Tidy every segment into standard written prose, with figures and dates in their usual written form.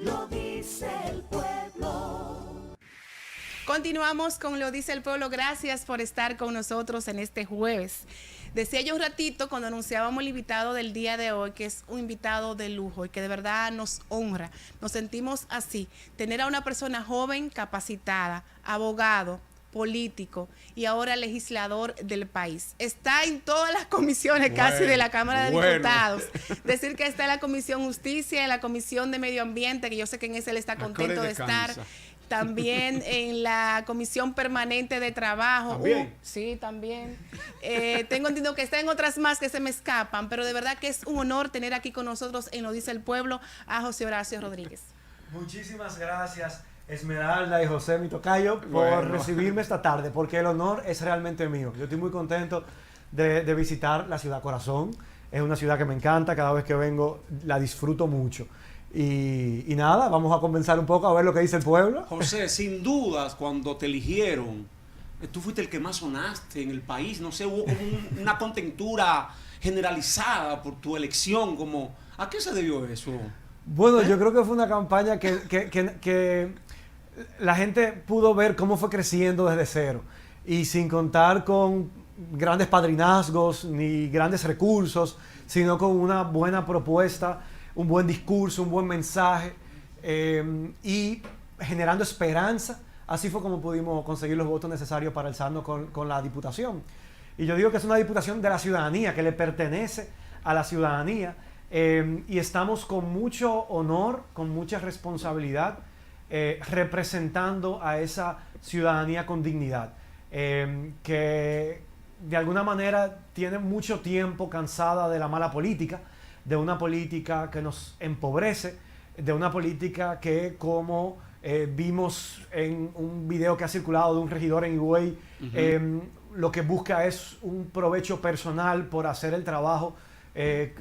Lo dice el pueblo. Continuamos con Lo dice el pueblo. Gracias por estar con nosotros en este jueves. Decía yo un ratito cuando anunciábamos el invitado del día de hoy, que es un invitado de lujo y que de verdad nos honra. Nos sentimos así. Tener a una persona joven, capacitada, abogado, político y ahora legislador del país. Está en todas las comisiones casi de la Cámara de Diputados. Decir que está en la Comisión Justicia, en la Comisión de Medio Ambiente, que yo sé que en ese él está contento de estar. También en la Comisión Permanente de Trabajo. ¿También? Sí, también. Tengo entendido que está en otras más que se me escapan, pero de verdad que es un honor tener aquí con nosotros en Lo dice el pueblo a José Horacio Rodríguez. Muchísimas gracias, Esmeralda y José, mi tocayo, por recibirme esta tarde, porque el honor es realmente mío. Yo estoy muy contento de visitar la ciudad corazón. Es una ciudad que me encanta, cada vez que vengo la disfruto mucho. Y nada, vamos a comenzar un poco a ver lo que dice el pueblo. José, sin dudas, cuando te eligieron, tú fuiste el que más sonaste en el país. No sé, hubo como una contentura generalizada por tu elección. Como, ¿a qué se debió eso? Bueno, yo creo que fue una campaña que la gente pudo ver cómo fue creciendo desde cero. Y sin contar con grandes padrinazgos ni grandes recursos, sino con una buena propuesta, un buen discurso, un buen mensaje y generando esperanza. Así fue como pudimos conseguir los votos necesarios para alzarnos con la diputación. Y yo digo que es una diputación de la ciudadanía, que le pertenece a la ciudadanía, y estamos con mucho honor, con mucha responsabilidad, representando a esa ciudadanía con dignidad, que de alguna manera tiene mucho tiempo cansada de la mala política, de una política que nos empobrece, de una política que, como vimos en un video que ha circulado de un regidor en Higüey, lo que busca es un provecho personal por hacer el trabajo que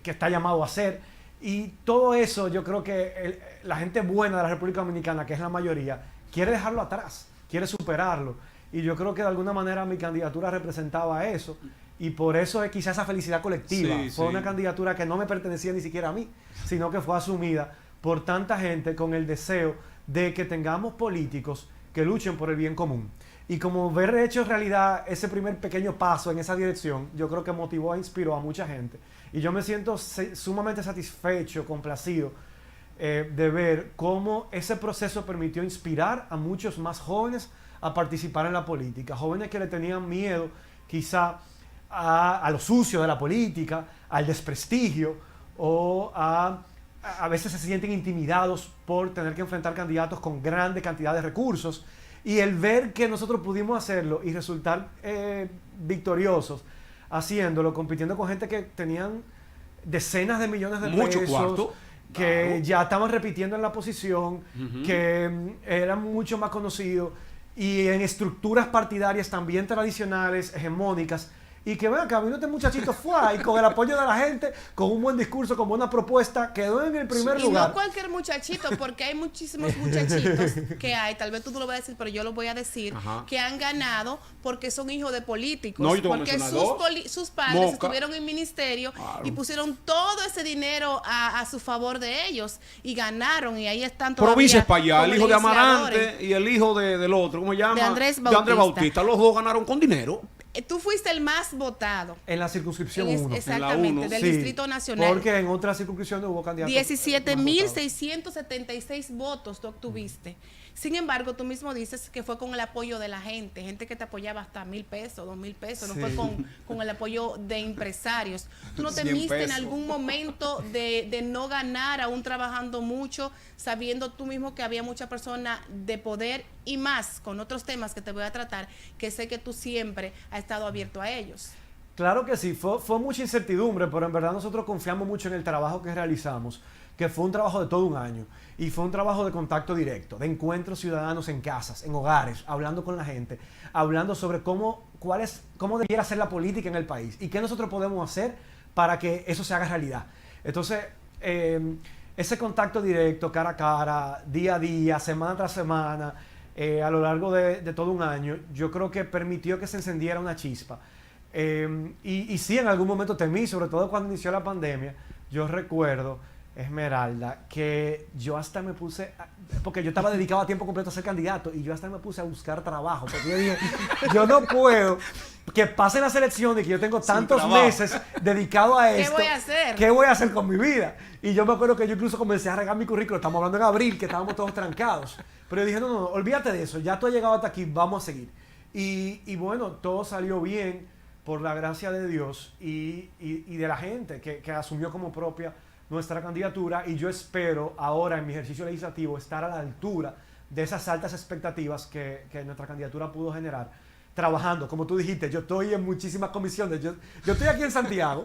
está llamado a hacer. Y todo eso, yo creo que la gente buena de la República Dominicana, que es la mayoría, quiere dejarlo atrás, quiere superarlo. Y yo creo que de alguna manera mi candidatura representaba eso. Y por eso es quizás esa felicidad colectiva. Fue una candidatura que no me pertenecía ni siquiera a mí, sino que fue asumida por tanta gente con el deseo de que tengamos políticos que luchen por el bien común. Y como ver hecho realidad ese primer pequeño paso en esa dirección, yo creo que motivó e inspiró a mucha gente. Y yo me siento sumamente satisfecho, complacido de ver cómo ese proceso permitió inspirar a muchos más jóvenes a participar en la política. Jóvenes que le tenían miedo quizá a lo sucio de la política, al desprestigio, o a veces se sienten intimidados por tener que enfrentar candidatos con grande cantidad de recursos, y el ver que nosotros pudimos hacerlo y resultar victoriosos haciéndolo, compitiendo con gente que tenían decenas de millones de mucho pesos, cuarto, que claro, ya estaban repitiendo en la posición, que eran mucho más conocidos, y en estructuras partidarias también tradicionales, hegemónicas, y que vean que a mí este muchachito fue y con el apoyo de la gente, con un buen discurso, con buena propuesta, quedó en el primer lugar. Y no cualquier muchachito, porque hay muchísimos muchachitos que hay, tal vez tú no lo vas a decir, pero yo lo voy a decir, que han ganado porque son hijos de políticos, no, porque sus padres estuvieron en ministerio y pusieron todo ese dinero a su favor de ellos y ganaron, y ahí están todavía. Provincias para allá, el hijo de legisladores. Amarante y el hijo del otro, ¿cómo se llama? De Andrés Bautista. Los dos ganaron con dinero. Tú fuiste el más votado. En la circunscripción 1. Exactamente, del Distrito Nacional. Porque en otras circunscripciones hubo candidatos. 17.676 votos tú obtuviste. Sin embargo, tú mismo dices que fue con el apoyo de la gente que te apoyaba hasta 1,000 pesos, 2,000 pesos, no fue con el apoyo de empresarios. ¿Tú no temiste en algún momento de no ganar, aún trabajando mucho, sabiendo tú mismo que había mucha persona de poder y más con otros temas que te voy a tratar, que sé que tú siempre has estado abierto a ellos? Claro que sí, fue mucha incertidumbre, pero en verdad nosotros confiamos mucho en el trabajo que realizamos, que fue un trabajo de todo un año, y fue un trabajo de contacto directo, de encuentros ciudadanos en casas, en hogares, hablando con la gente, hablando sobre cómo debiera ser la política en el país y qué nosotros podemos hacer para que eso se haga realidad. Entonces, ese contacto directo, cara a cara, día a día, semana tras semana, a lo largo de todo un año, yo creo que permitió que se encendiera una chispa. Y sí, en algún momento temí, sobre todo cuando inició la pandemia. Yo recuerdo Esmeralda, que yo hasta me puse, porque yo estaba dedicado a tiempo completo a ser candidato, y yo hasta me puse a buscar trabajo, porque yo dije, yo no puedo que pasen las elecciones y que yo tengo tantos meses dedicado a esto. ¿Qué voy a hacer? ¿Qué voy a hacer con mi vida? Y yo me acuerdo que yo incluso comencé a regar mi currículo, estamos hablando en abril, que estábamos todos trancados, pero yo dije, no, olvídate de eso, ya tú has llegado hasta aquí, vamos a seguir. Y bueno, todo salió bien por la gracia de Dios y de la gente que asumió como propia nuestra candidatura, y yo espero ahora en mi ejercicio legislativo estar a la altura de esas altas expectativas que nuestra candidatura pudo generar, trabajando, como tú dijiste, yo estoy en muchísimas comisiones, yo estoy aquí en Santiago,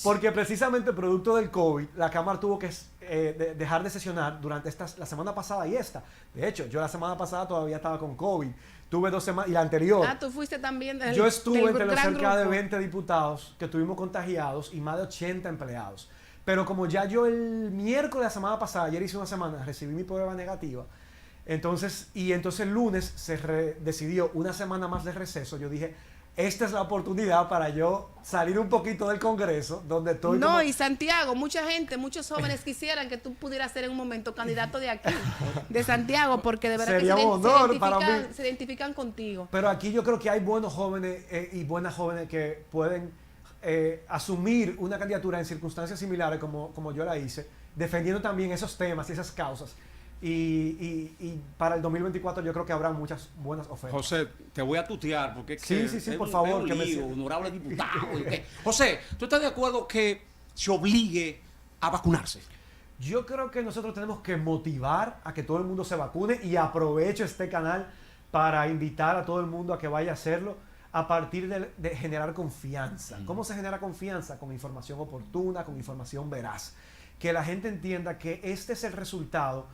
porque precisamente producto del COVID, la Cámara tuvo que dejar de sesionar durante la semana pasada y esta. De hecho, yo la semana pasada todavía estaba con COVID, tuve 2 semanas, y la anterior. Tú fuiste también Yo estuve entre los gran cerca de grupo. 20 diputados que estuvimos contagiados y más de 80 empleados. Pero como ya yo el miércoles de la semana pasada, ayer hice una semana, recibí mi prueba negativa, entonces el lunes se decidió una semana más de receso. Yo dije, esta es la oportunidad para yo salir un poquito del Congreso, donde estoy No, como... y Santiago, mucha gente, muchos jóvenes quisieran que tú pudieras ser en un momento candidato de aquí, de Santiago, porque de verdad Sería que un honor para mí. se identifican contigo. Pero aquí yo creo que hay buenos jóvenes y buenas jóvenes que pueden asumir una candidatura en circunstancias similares como yo la hice, defendiendo también esos temas y esas causas. Y para el 2024 yo creo que habrá muchas buenas ofertas. José, te voy a tutear porque es Sí, que sí, sí, es por un- favor, es un que me lío, se- honorable diputado. ¿Y qué? José, ¿tú estás de acuerdo que se obligue a vacunarse? Yo creo que nosotros tenemos que motivar a que todo el mundo se vacune, y aprovecho este canal para invitar a todo el mundo a que vaya a hacerlo a partir de generar confianza. ¿Cómo se genera confianza? Con información oportuna, con información veraz. Que la gente entienda que este es el resultado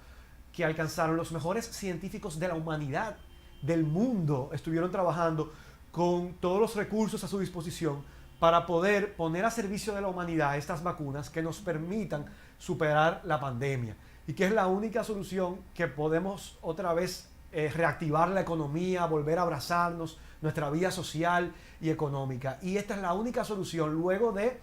que alcanzaron los mejores científicos de la humanidad, del mundo. Estuvieron trabajando con todos los recursos a su disposición para poder poner a servicio de la humanidad estas vacunas que nos permitan superar la pandemia, y que es la única solución que podemos otra vez reactivar la economía, volver a abrazarnos, nuestra vida social y económica. Y esta es la única solución luego de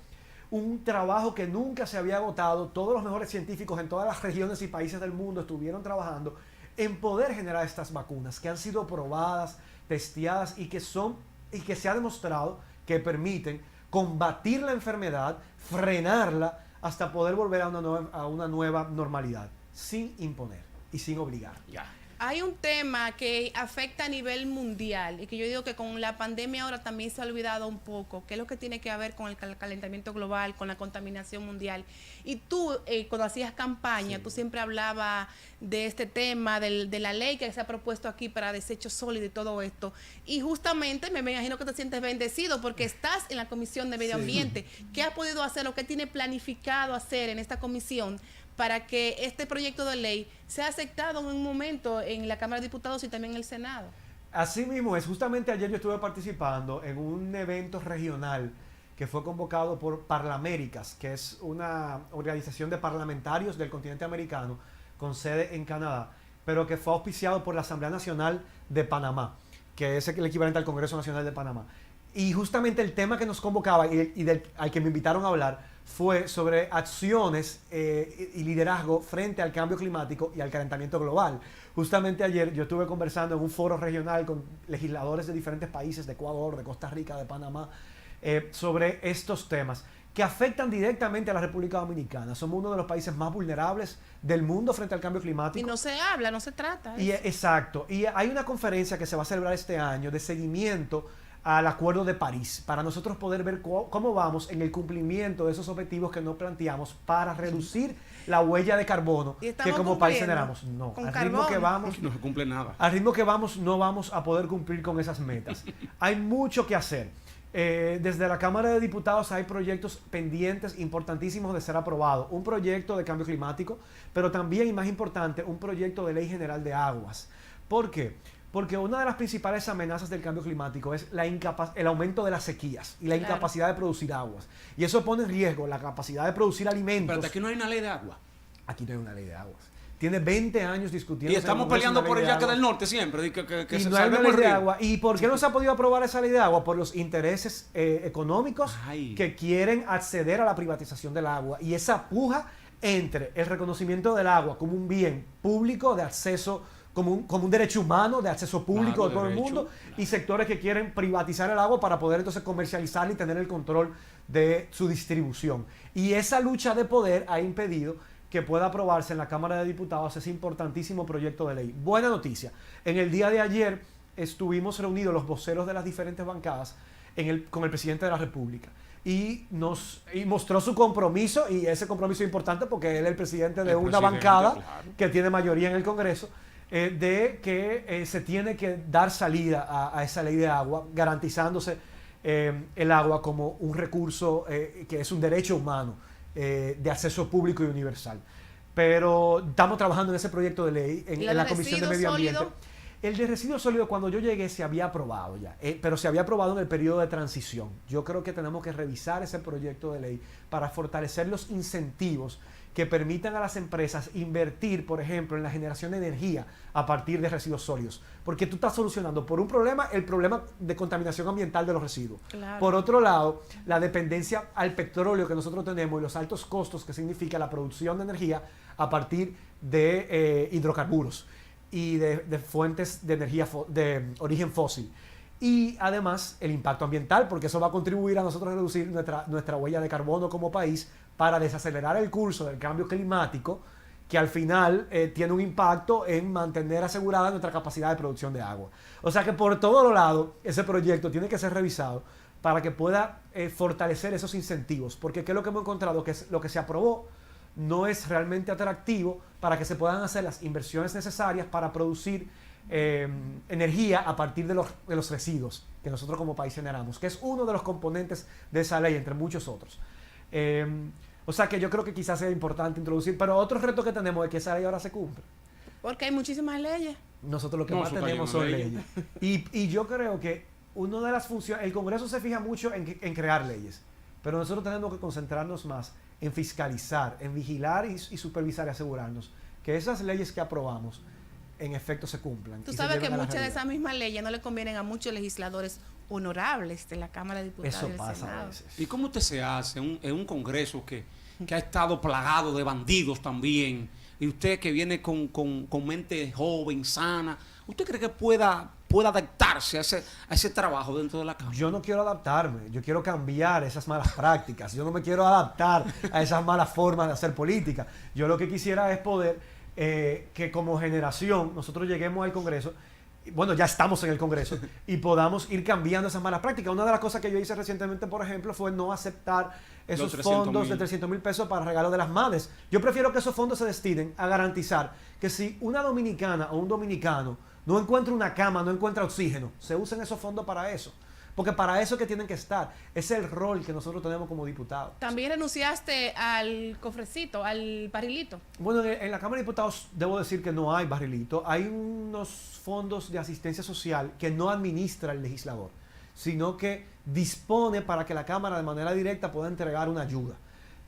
un trabajo que nunca se había agotado. Todos los mejores científicos en todas las regiones y países del mundo estuvieron trabajando en poder generar estas vacunas que han sido probadas, testeadas y que se ha demostrado que permiten combatir la enfermedad, frenarla hasta poder volver a una nueva normalidad, sin imponer y sin obligar. Ya. Hay un tema que afecta a nivel mundial y que yo digo que con la pandemia ahora también se ha olvidado un poco, que es lo que tiene que ver con el calentamiento global, con la contaminación mundial. Y tú, cuando hacías campaña, tú siempre hablabas de este tema, de la ley que se ha propuesto aquí para desechos sólidos y todo esto. Y justamente me imagino que te sientes bendecido porque estás en la Comisión de Medio Ambiente. ¿Qué has podido hacer o qué tiene planificado hacer en esta comisión para que este proyecto de ley sea aceptado en un momento en la Cámara de Diputados y también en el Senado? Así mismo es. Justamente ayer yo estuve participando en un evento regional que fue convocado por Parlaméricas, que es una organización de parlamentarios del continente americano con sede en Canadá, pero que fue auspiciado por la Asamblea Nacional de Panamá, que es el equivalente al Congreso Nacional de Panamá. Y justamente el tema que nos convocaba al que me invitaron a hablar fue sobre acciones y liderazgo frente al cambio climático y al calentamiento global. Justamente ayer yo estuve conversando en un foro regional con legisladores de diferentes países, de Ecuador, de Costa Rica, de Panamá, sobre estos temas que afectan directamente a la República Dominicana. Somos uno de los países más vulnerables del mundo frente al cambio climático. Y no se habla, no se trata. Exacto. Y hay una conferencia que se va a celebrar este año de seguimiento al Acuerdo de París, para nosotros poder ver cómo vamos en el cumplimiento de esos objetivos que nos planteamos para reducir la huella de carbono que como país generamos. No, con al ritmo que vamos, No se cumple nada. al ritmo que vamos, no vamos a poder cumplir con esas metas. Hay mucho que hacer. Desde la Cámara de Diputados hay proyectos pendientes importantísimos de ser aprobados. Un proyecto de cambio climático, pero también, y más importante, un proyecto de ley general de aguas. ¿Por qué? Porque una de las principales amenazas del cambio climático es el aumento de las sequías y la incapacidad de producir aguas. Y eso pone en riesgo la capacidad de producir alimentos. Pero aquí no hay una ley de agua. Aquí no hay una ley de aguas. Tiene 20 años discutiendo. Y estamos peleando por el yaque del norte siempre. Que y se no hay una salvemos ley el de río. agua. ¿Y por qué no se ha podido aprobar esa ley de agua? Por los intereses económicos Ay. que quieren acceder a la privatización del agua. Y esa puja entre el reconocimiento del agua como un bien público de acceso, como un derecho humano de acceso público Claro, de todo el derecho, mundo, claro. y sectores que quieren privatizar el agua para poder entonces comercializarla y tener el control de su distribución. Y esa lucha de poder ha impedido que pueda aprobarse en la Cámara de Diputados ese importantísimo proyecto de ley. Buena noticia. En el día de ayer estuvimos reunidos los voceros de las diferentes bancadas con el presidente de la República. Y mostró su compromiso, y ese compromiso es importante porque él es el presidente de una bancada claro, que tiene mayoría en el Congreso, de que se tiene que dar salida a esa ley de agua, garantizándose el agua como un recurso que es un derecho humano de acceso público y universal. Pero estamos trabajando en ese proyecto de ley en la Comisión de Medio Ambiente. Sólido. El de residuos sólidos, cuando yo llegué, se había aprobado ya, pero se había aprobado en el periodo de transición. Yo creo que tenemos que revisar ese proyecto de ley para fortalecer los incentivos que permitan a las empresas invertir, por ejemplo, en la generación de energía a partir de residuos sólidos. Porque tú estás solucionando por un problema el problema de contaminación ambiental de los residuos. Claro. Por otro lado, la dependencia al petróleo que nosotros tenemos y los altos costos que significa la producción de energía a partir de hidrocarburos y de fuentes de energía de origen fósil. Y además el impacto ambiental, porque eso va a contribuir a nosotros a reducir nuestra huella de carbono como país para desacelerar el curso del cambio climático, que al final tiene un impacto en mantener asegurada nuestra capacidad de producción de agua. O sea que por todos los lados ese proyecto tiene que ser revisado para que pueda fortalecer esos incentivos, porque ¿qué es lo que hemos encontrado? Que es lo que se aprobó no es realmente atractivo para que se puedan hacer las inversiones necesarias para producir energía a partir de los residuos que nosotros como país generamos, que es uno de los componentes de esa ley, entre muchos otros. O sea que yo creo que quizás sea importante introducir, pero otro reto que tenemos es que esa ley ahora se cumpla. Porque hay muchísimas leyes. Nosotros lo que No, más eso está tenemos lleno son de leyes. Y yo creo que una de las funciones, el Congreso se fija mucho en crear leyes, pero nosotros tenemos que concentrarnos más en fiscalizar, en vigilar y supervisar y asegurarnos que esas leyes que aprobamos en efecto se cumplan. Tú y se sabes que lleven a la muchas de realidad. esas mismas leyes no le convienen a muchos legisladores honorables de la Cámara de Diputados Eso y del pasa a Senado. veces. ¿Y cómo usted se hace en un Congreso que ha estado plagado de bandidos también? Y usted que viene con mente joven, sana, ¿usted cree que pueda adaptarse a ese trabajo dentro de la Cámara? Yo no quiero adaptarme, yo quiero cambiar esas malas prácticas, yo no me quiero adaptar a esas malas formas de hacer política. Yo lo que quisiera es poder que como generación nosotros lleguemos al Congreso, bueno, ya estamos en el Congreso, y podamos ir cambiando esas malas prácticas. Una de las cosas que yo hice recientemente, por ejemplo, fue no aceptar esos 300,000. fondos de 300,000 pesos para regalo de las madres. Yo prefiero que esos fondos se destinen a garantizar que si una dominicana o un dominicano no encuentra una cama, no encuentra oxígeno, se usen esos fondos para eso. Porque para eso es que tienen que estar. Es el rol que nosotros tenemos como diputados. También renunciaste al cofrecito, al barrilito. Bueno, en la Cámara de Diputados debo decir que no hay barrilito. Hay unos fondos de asistencia social que no administra el legislador, sino que dispone para que la Cámara de manera directa pueda entregar una ayuda.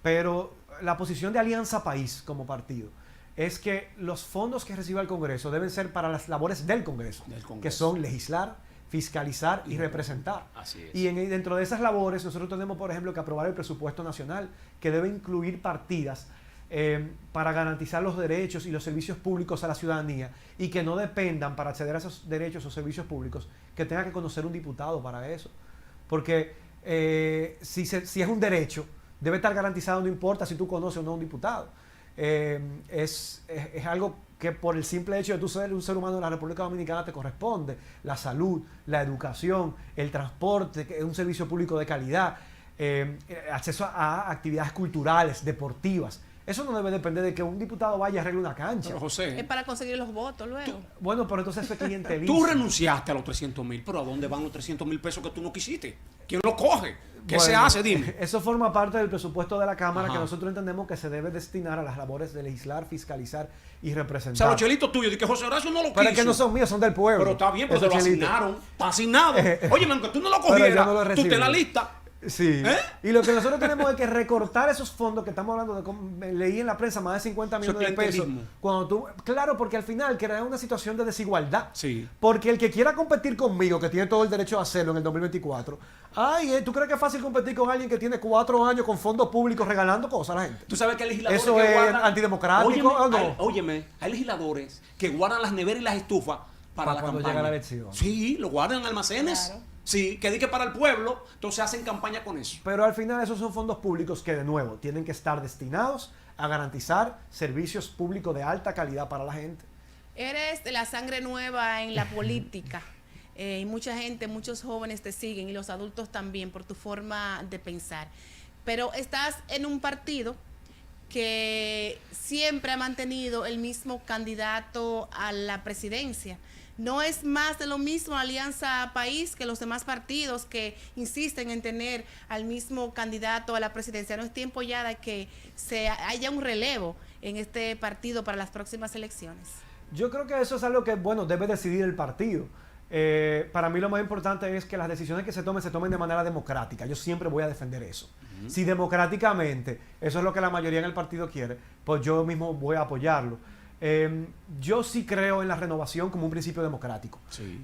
Pero la posición de Alianza País como partido es que los fondos que reciba el Congreso deben ser para las labores del Congreso, que son legislar, fiscalizar y representar. Así es. Y dentro de esas labores nosotros tenemos, por ejemplo, que aprobar el presupuesto nacional, que debe incluir partidas para garantizar los derechos y los servicios públicos a la ciudadanía, y que no dependan para acceder a esos derechos o servicios públicos que tenga que conocer un diputado para eso. Porque si es un derecho, debe estar garantizado, no importa si tú conoces o no a un diputado. Es algo que por el simple hecho de tú ser un ser humano de la República Dominicana te corresponde. La salud, la educación, el transporte, que es un servicio público de calidad, acceso a actividades culturales, deportivas. Eso no debe depender de que un diputado vaya a arreglar una cancha. Pero José, Es para conseguir los votos luego. Bueno, pero entonces eso es clientelismo. tú renunciaste a los 300,000, pero ¿a dónde van los 300,000 pesos que tú no quisiste? ¿Quién lo coge? ¿Qué se Bueno, hace? Dime. Eso forma parte del presupuesto de la Cámara, Ajá. que nosotros entendemos que se debe destinar a las labores de legislar, fiscalizar y O sea, representar. los chelitos tuyos, de que José Horacio no lo Pero quiso. es que no son míos, son del pueblo. Pero está bien, pero te Esos lo chelitos. asignaron. Está asignado. Oye, aunque tú no lo Pero yo cogieras, no lo tú te recibí. la lista. Sí. Y lo que nosotros tenemos es que recortar esos fondos que estamos hablando de, leí en la prensa, más de 50 millones de pesos. Claro, porque al final crea una situación de desigualdad. Sí. Porque el que quiera competir conmigo, que tiene todo el derecho a hacerlo en el 2024, ¿tú crees que es fácil competir con alguien que tiene 4 años con fondos públicos regalando cosas a la gente? Tú sabes que hay legisladores ¿Eso que es guardan... antidemocrático o no? Óyeme, hay legisladores que guardan las neveras y las estufas para la cuando campaña. llega la elección. Sí, lo guardan en almacenes. Claro. Sí, que di que para el pueblo, entonces hacen campaña con eso. Pero al final esos son fondos públicos que, de nuevo, tienen que estar destinados a garantizar servicios públicos de alta calidad para la gente. Eres de la sangre nueva en la política. Y mucha gente, muchos jóvenes te siguen y los adultos también por tu forma de pensar. Pero estás en un partido que siempre ha mantenido el mismo candidato a la presidencia. No es más de lo mismo Alianza País que los demás partidos que insisten en tener al mismo candidato a la presidencia. No es tiempo ya de que haya un relevo en este partido para las próximas elecciones. Yo creo que eso es algo que, bueno, debe decidir el partido. Para mí lo más importante es que las decisiones que se tomen de manera democrática. Yo siempre voy a defender eso. Si democráticamente eso es lo que la mayoría en el partido quiere, pues yo mismo voy a apoyarlo. Yo sí creo en la renovación como un principio democrático. Sí.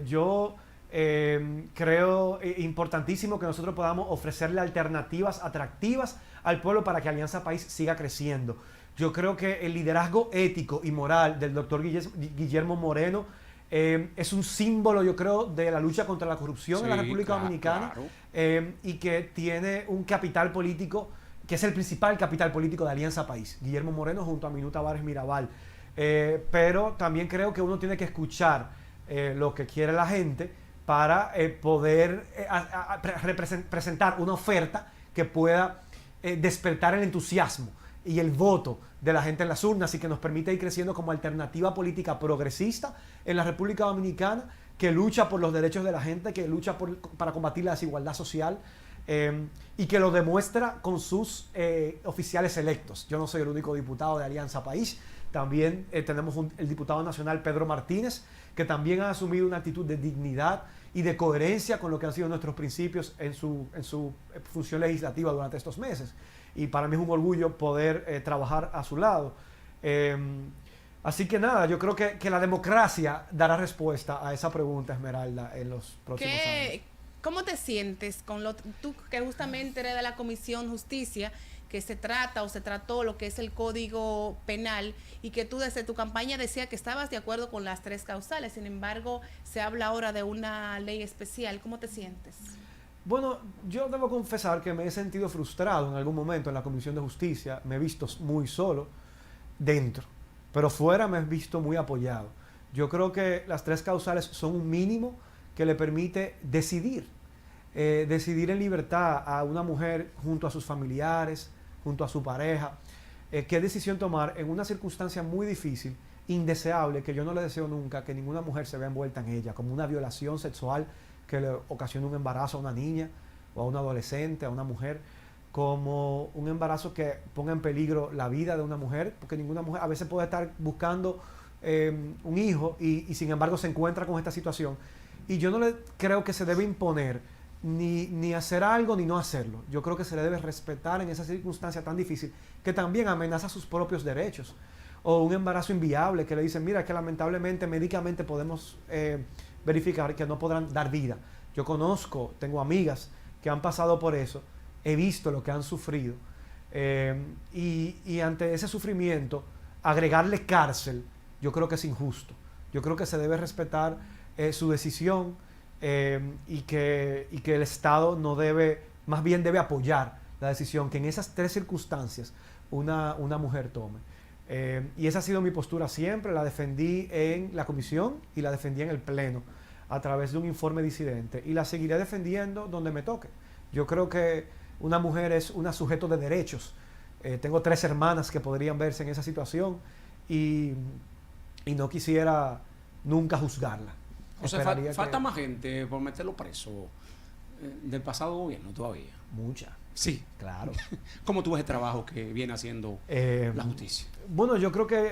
Yo creo importantísimo que nosotros podamos ofrecerle alternativas atractivas al pueblo para que Alianza País siga creciendo. Yo creo que el liderazgo ético y moral del doctor Guillermo Moreno es un símbolo, yo creo, de la lucha contra la corrupción en la República Dominicana, y que tiene un capital político que es el principal capital político de Alianza País, Guillermo Moreno junto a Minuta Tavares Mirabal. Pero también creo que uno tiene que escuchar lo que quiere la gente para poder presentar una oferta que pueda despertar el entusiasmo y el voto de la gente en las urnas y que nos permita ir creciendo como alternativa política progresista en la República Dominicana, que lucha por los derechos de la gente, que lucha para combatir la desigualdad social, y que lo demuestra con sus oficiales electos. Yo no soy el único diputado de Alianza País, también tenemos el diputado nacional Pedro Martínez, que también ha asumido una actitud de dignidad y de coherencia con lo que han sido nuestros principios en su función legislativa durante estos meses. Y para mí es un orgullo poder trabajar a su lado. Así que nada, yo creo que la democracia dará respuesta a esa pregunta, Esmeralda, en los próximos años. ¿Cómo te sientes con tú que justamente eres de la Comisión Justicia, que se trató lo que es el Código Penal y que tú desde tu campaña decías que estabas de acuerdo con las 3 causales, sin embargo se habla ahora de una ley especial? ¿Cómo te sientes? Bueno, yo debo confesar que me he sentido frustrado en algún momento en la Comisión de Justicia, me he visto muy solo dentro, pero fuera me he visto muy apoyado. Yo creo que las 3 causales son un mínimo que le permite decidir en libertad a una mujer junto a sus familiares, junto a su pareja, qué decisión tomar en una circunstancia muy difícil, indeseable, que yo no le deseo nunca que ninguna mujer se vea envuelta en ella, como una violación sexual que le ocasiona un embarazo a una niña o a un adolescente, a una mujer, como un embarazo que ponga en peligro la vida de una mujer, porque ninguna mujer a veces puede estar buscando un hijo y sin embargo se encuentra con esta situación. Y yo no le creo que se debe imponer ni hacer algo ni no hacerlo. Yo creo que se le debe respetar en esa circunstancia tan difícil que también amenaza sus propios derechos. O un embarazo inviable que le dicen, mira, que lamentablemente médicamente podemos verificar que no podrán dar vida. Yo tengo amigas que han pasado por eso, he visto lo que han sufrido, y ante ese sufrimiento, agregarle cárcel, yo creo que es injusto. Yo creo que se debe respetar su decisión, y que el Estado no debe, más bien debe apoyar la decisión que en esas 3 circunstancias una mujer tome. Y esa ha sido mi postura siempre, la defendí en la comisión y la defendí en el pleno a través de un informe disidente y la seguiré defendiendo donde me toque. Yo creo que una mujer es un sujeto de derechos. Tengo 3 hermanas que podrían verse en esa situación y no quisiera nunca juzgarla. O sea, falta más gente por meterlo preso del pasado gobierno todavía. Mucha. Sí. Claro. ¿Cómo tú ves el trabajo que viene haciendo la justicia? Bueno, yo creo que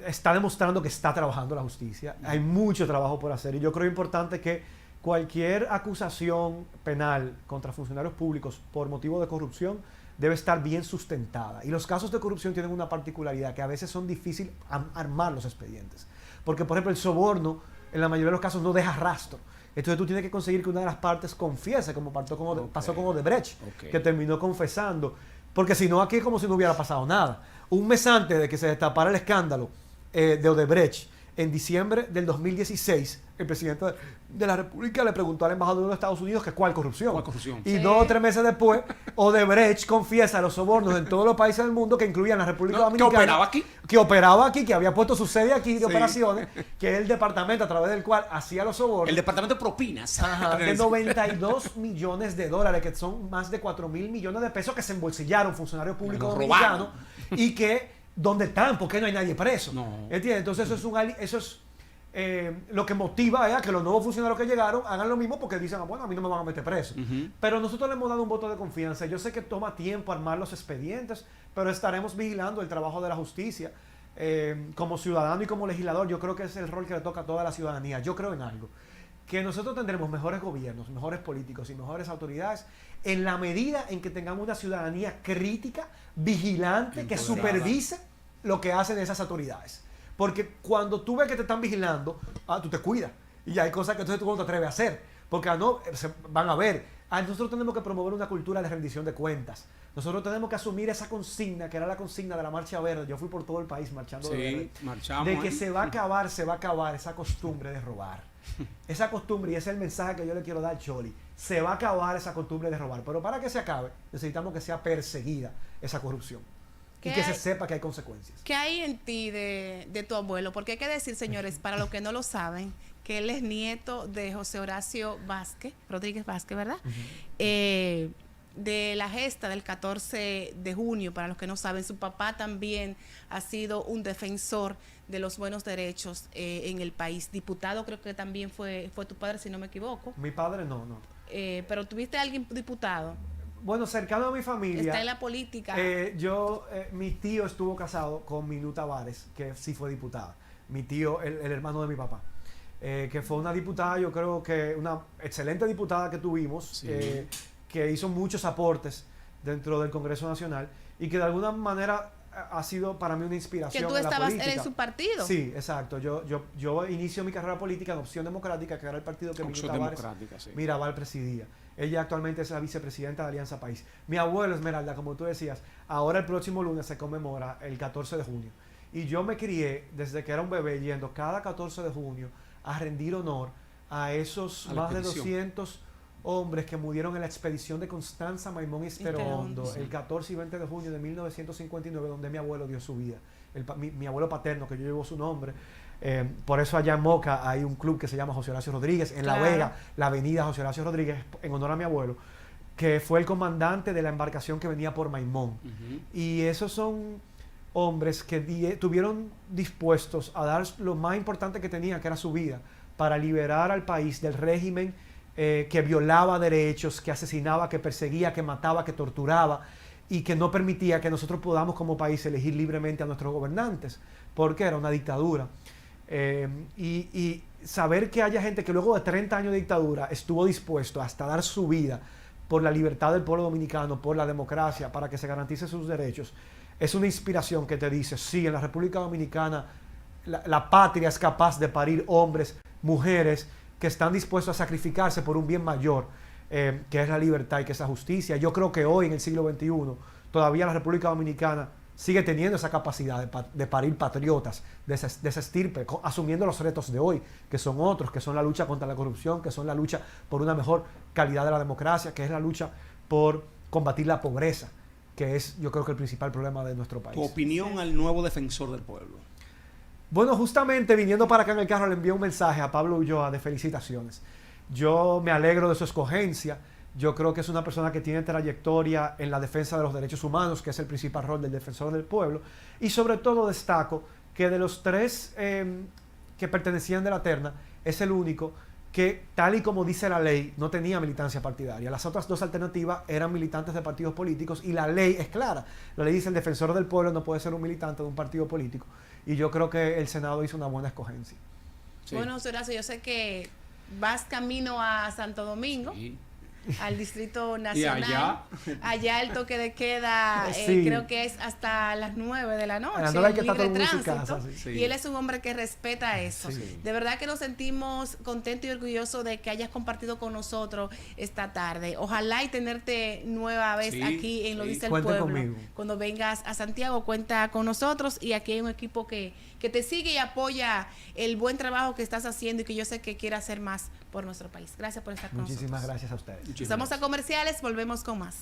está demostrando que está trabajando la justicia. Hay mucho trabajo por hacer y yo creo importante que cualquier acusación penal contra funcionarios públicos por motivo de corrupción debe estar bien sustentada. Y los casos de corrupción tienen una particularidad, que a veces son difíciles armar los expedientes. Porque, por ejemplo, el soborno, en la mayoría de los casos, no deja rastro. Entonces tú tienes que conseguir que una de las partes confiese, como pasó con Odebrecht, que terminó confesando. Porque si no, aquí es como si no hubiera pasado nada. Un mes antes de que se destapara el escándalo de Odebrecht, en diciembre del 2016, el presidente de la República le preguntó al embajador de los Estados Unidos que cuál corrupción. ¿Cuál corrupción? Y 2 o 3 meses después, Odebrecht confiesa los sobornos en todos los países del mundo, que incluían la República Dominicana. ¿Que operaba aquí? Que operaba aquí, que había puesto su sede aquí de operaciones, que es el departamento a través del cual hacía los sobornos. El departamento de propinas. Ajá, de 92 millones de dólares, que son más de 4.000 millones de pesos que se embolsillaron funcionarios públicos dominicanos y que, ¿dónde están? ¿Por qué no hay nadie preso? No. ¿Entiendes? Entonces eso es lo que motiva a que los nuevos funcionarios que llegaron hagan lo mismo, porque dicen, bueno, a mí no me van a meter preso. Pero nosotros le hemos dado un voto de confianza. Yo sé que toma tiempo armar los expedientes, pero estaremos vigilando el trabajo de la justicia. Como ciudadano y como legislador, yo creo que es el rol que le toca a toda la ciudadanía. Yo creo en algo, que nosotros tendremos mejores gobiernos, mejores políticos y mejores autoridades en la medida en que tengamos una ciudadanía crítica, vigilante, que supervise lo que hacen esas autoridades. Porque cuando tú ves que te están vigilando, tú te cuidas. Y hay cosas que entonces tú no te atreves a hacer. Porque no, se van a ver. Nosotros tenemos que promover una cultura de rendición de cuentas. Nosotros tenemos que asumir esa consigna, que era la consigna de la Marcha Verde. Yo fui por todo el país marchando de verde. Marchamos. De que se va a acabar esa costumbre de robar. Esa costumbre, y ese es el mensaje que yo le quiero dar a Choli. Se va a acabar esa costumbre de robar. Pero para que se acabe, necesitamos que sea perseguida esa corrupción. Y que se sepa que hay consecuencias. ¿Qué hay en ti de tu abuelo? Porque hay que decir, señores, para los que no lo saben, que él es nieto de José Horacio Rodríguez Vázquez, ¿verdad? De la gesta del 14 de junio, para los que no saben, su papá también ha sido un defensor de los buenos derechos en el país. Diputado creo que también fue tu padre, si no me equivoco. Mi padre no. Pero ¿tuviste a alguien diputado? Bueno, cercano a mi familia. Está en la política. Mi tío estuvo casado con Minú Tavares, que sí fue diputada. Mi tío, el hermano de mi papá. Que fue una diputada, yo creo que una excelente diputada que tuvimos, sí. Que hizo muchos aportes dentro del Congreso Nacional y que de alguna manera ha sido para mí una inspiración. Que tú estabas en su partido. Sí, exacto. Yo inicio mi carrera política en Opción Democrática, que era el partido que Minú Tavares Mirabal presidía. Ella actualmente es la vicepresidenta de Alianza País. Mi abuelo, Esmeralda, como tú decías, ahora el próximo lunes se conmemora el 14 de junio. Y yo me crié desde que era un bebé yendo cada 14 de junio a rendir honor a esos más de 200 hombres que murieron en la expedición de Constanza, Maimón y Esperondo, sí. El 14 y 20 de junio de 1959, donde mi abuelo dio su vida. Mi abuelo paterno, que yo llevo su nombre. Por eso allá en Moca hay un club que se llama José Horacio Rodríguez, en La Vega, la avenida José Horacio Rodríguez, en honor a mi abuelo, que fue el comandante de la embarcación que venía por Maimón. Y esos son hombres que tuvieron dispuestos a dar lo más importante que tenían, que era su vida, para liberar al país del régimen que violaba derechos, que asesinaba, que perseguía, que mataba, que torturaba y que no permitía que nosotros podamos como país elegir libremente a nuestros gobernantes, porque era una dictadura. Y saber que haya gente que luego de 30 años de dictadura estuvo dispuesto hasta dar su vida por la libertad del pueblo dominicano, por la democracia, para que se garantice sus derechos, es una inspiración que te dice, sí, en la República Dominicana la patria es capaz de parir hombres, mujeres que están dispuestos a sacrificarse por un bien mayor, que es la libertad y que es la justicia. Yo creo que hoy, en el siglo XXI, todavía la República Dominicana sigue teniendo esa capacidad de parir patriotas de esa estirpe, asumiendo los retos de hoy, que son otros, que son la lucha contra la corrupción, que son la lucha por una mejor calidad de la democracia, que es la lucha por combatir la pobreza, que es, yo creo que el principal problema de nuestro país. Tu opinión al nuevo defensor del pueblo. Bueno, justamente viniendo para acá en el carro le envié un mensaje a Pablo Ulloa de felicitaciones. Yo me alegro de su escogencia. Yo creo que es una persona que tiene trayectoria en la defensa de los derechos humanos, que es el principal rol del defensor del pueblo. Y sobre todo destaco que de los 3 que pertenecían de la terna, es el único que, tal y como dice la ley, no tenía militancia partidaria. Las otras 2 alternativas eran militantes de partidos políticos y la ley es clara. La ley dice el defensor del pueblo no puede ser un militante de un partido político. Y yo creo que el Senado hizo una buena escogencia. Sí. Bueno, Horacio, yo sé que vas camino a Santo Domingo. Sí. Al Distrito Y Nacional. Allá el toque de queda, Sí. creo que es hasta las 9 de la noche. A las 9 hay que libre estar todo el mundo en su tránsito, casa, sí. Sí. Y él es un hombre que respeta eso. Sí. De verdad que nos sentimos contentos y orgullosos de que hayas compartido con nosotros esta tarde. Ojalá y tenerte nueva vez Sí, aquí en Lo sí. Dice el Cuenten Pueblo. conmigo. Cuando vengas a Santiago, cuenta con nosotros, y aquí hay un equipo que te sigue y apoya el buen trabajo que estás haciendo y que yo sé que quiere hacer más por nuestro país. Gracias por estar con nosotros. Muchísimas gracias a ustedes. Muchísimas Estamos a gracias. comerciales, volvemos con más.